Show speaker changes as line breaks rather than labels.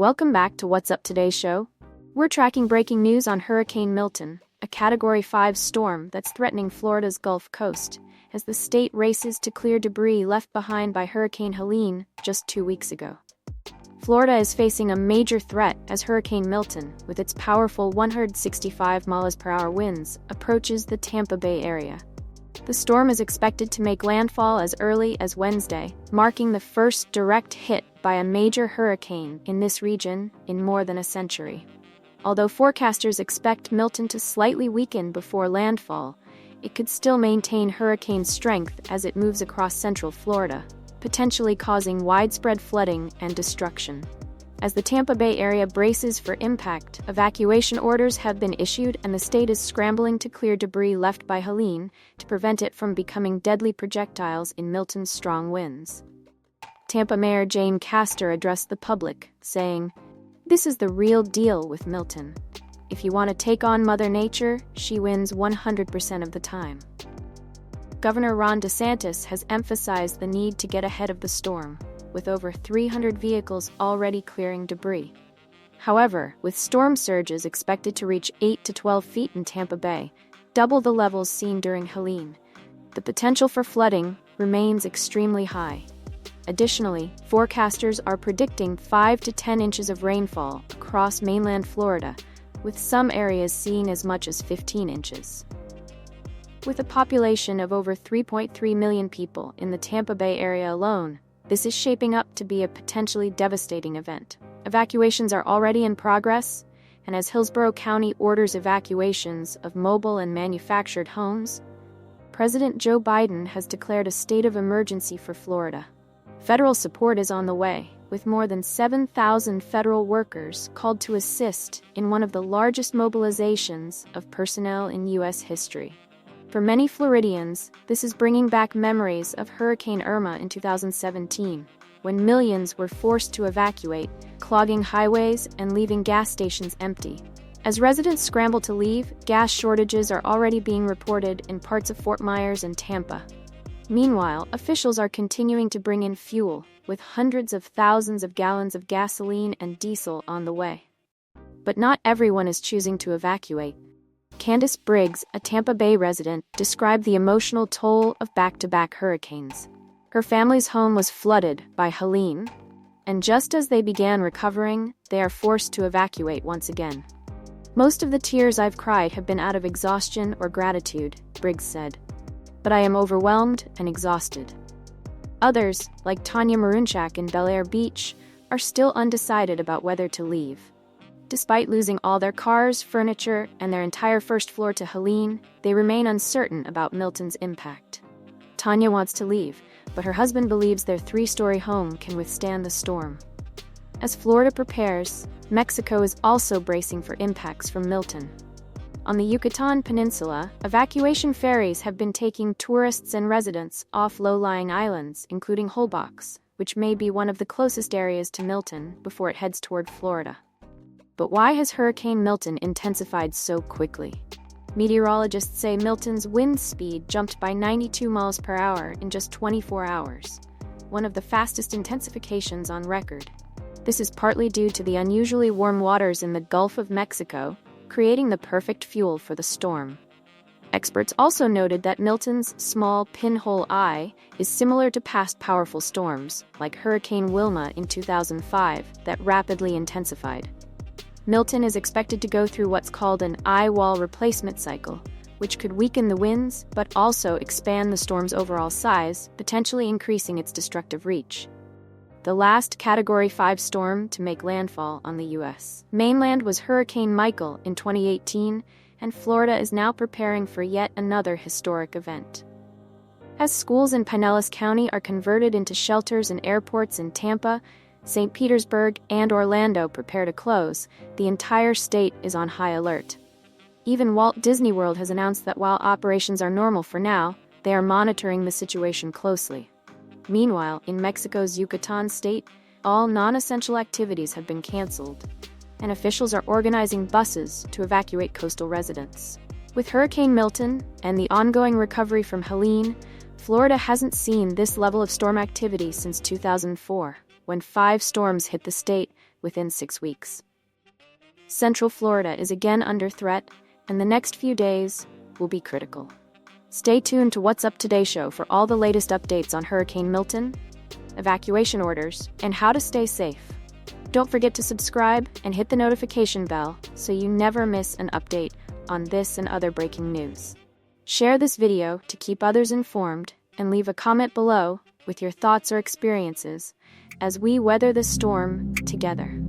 Welcome back to What's Up Today's show. We're tracking breaking news on Hurricane Milton, a Category 5 storm that's threatening Florida's Gulf Coast, as the state races to clear debris left behind by Hurricane Helene just 2 weeks ago. Florida is facing a major threat as Hurricane Milton, with its powerful 165 mph winds, approaches the Tampa Bay area. The storm is expected to make landfall as early as Wednesday, marking the first direct hit by a major hurricane in this region in more than a century. Although forecasters expect Milton to slightly weaken before landfall, it could still maintain hurricane strength as it moves across central Florida, potentially causing widespread flooding and destruction. As the Tampa Bay area braces for impact, evacuation orders have been issued and the state is scrambling to clear debris left by Helene to prevent it from becoming deadly projectiles in Milton's strong winds. Tampa Mayor Jane Castor addressed the public, saying, "This is the real deal with Milton. If you want to take on Mother Nature, she wins 100% of the time." Governor Ron DeSantis has emphasized the need to get ahead of the storm, with over 300 vehicles already clearing debris. However, with storm surges expected to reach 8 to 12 feet in Tampa Bay, double the levels seen during Helene, the potential for flooding remains extremely high. Additionally, forecasters are predicting 5 to 10 inches of rainfall across mainland Florida, with some areas seeing as much as 15 inches. With a population of over 3.3 million people in the Tampa Bay area alone, this is shaping up to be a potentially devastating event. Evacuations are already in progress, and as Hillsborough County orders evacuations of mobile and manufactured homes, President Joe Biden has declared a state of emergency for Florida. Federal support is on the way, with more than 7,000 federal workers called to assist in one of the largest mobilizations of personnel in U.S. history. For many Floridians, this is bringing back memories of Hurricane Irma in 2017, when millions were forced to evacuate, clogging highways and leaving gas stations empty. As residents scramble to leave, gas shortages are already being reported in parts of Fort Myers and Tampa. Meanwhile, officials are continuing to bring in fuel, with hundreds of thousands of gallons of gasoline and diesel on the way. But not everyone is choosing to evacuate. Candace Briggs, a Tampa Bay resident, described the emotional toll of back-to-back hurricanes. Her family's home was flooded by Helene, and just as they began recovering, they are forced to evacuate once again. "Most of the tears I've cried have been out of exhaustion or gratitude," Briggs said. "But I am overwhelmed and exhausted." Others, like Tanya Marunchak in Bel Air Beach, are still undecided about whether to leave. Despite losing all their cars, furniture, and their entire first floor to Helene, they remain uncertain about Milton's impact. Tanya wants to leave, but her husband believes their 3-story home can withstand the storm. As Florida prepares, Mexico is also bracing for impacts from Milton. On the Yucatan Peninsula, evacuation ferries have been taking tourists and residents off low-lying islands, including Holbox, which may be one of the closest areas to Milton before it heads toward Florida. But why has Hurricane Milton intensified so quickly? Meteorologists say Milton's wind speed jumped by 92 mph in just 24 hours, one of the fastest intensifications on record. This is partly due to the unusually warm waters in the Gulf of Mexico, creating the perfect fuel for the storm. Experts also noted that Milton's small pinhole eye is similar to past powerful storms, like Hurricane Wilma in 2005, that rapidly intensified. Milton is expected to go through what's called an eye wall replacement cycle, which could weaken the winds but also expand the storm's overall size, potentially increasing its destructive reach. The last Category 5 storm to make landfall on the U.S. mainland was Hurricane Michael in 2018, and Florida is now preparing for yet another historic event. As schools in Pinellas County are converted into shelters and airports in Tampa, St. Petersburg, and Orlando prepare to close, the entire state is on high alert. Even Walt Disney World has announced that while operations are normal for now, they are monitoring the situation closely. Meanwhile, in Mexico's Yucatan state, all non-essential activities have been canceled, and officials are organizing buses to evacuate coastal residents. With Hurricane Milton and the ongoing recovery from Helene, Florida hasn't seen this level of storm activity since 2004, when 5 storms hit the state, within 6 weeks. Central Florida is again under threat, and the next few days will be critical. Stay tuned to What's Up Today show for all the latest updates on Hurricane Milton, evacuation orders, and how to stay safe. Don't forget to subscribe and hit the notification bell so you never miss an update on this and other breaking news. Share this video to keep others informed and leave a comment below with your thoughts or experiences as we weather the storm together.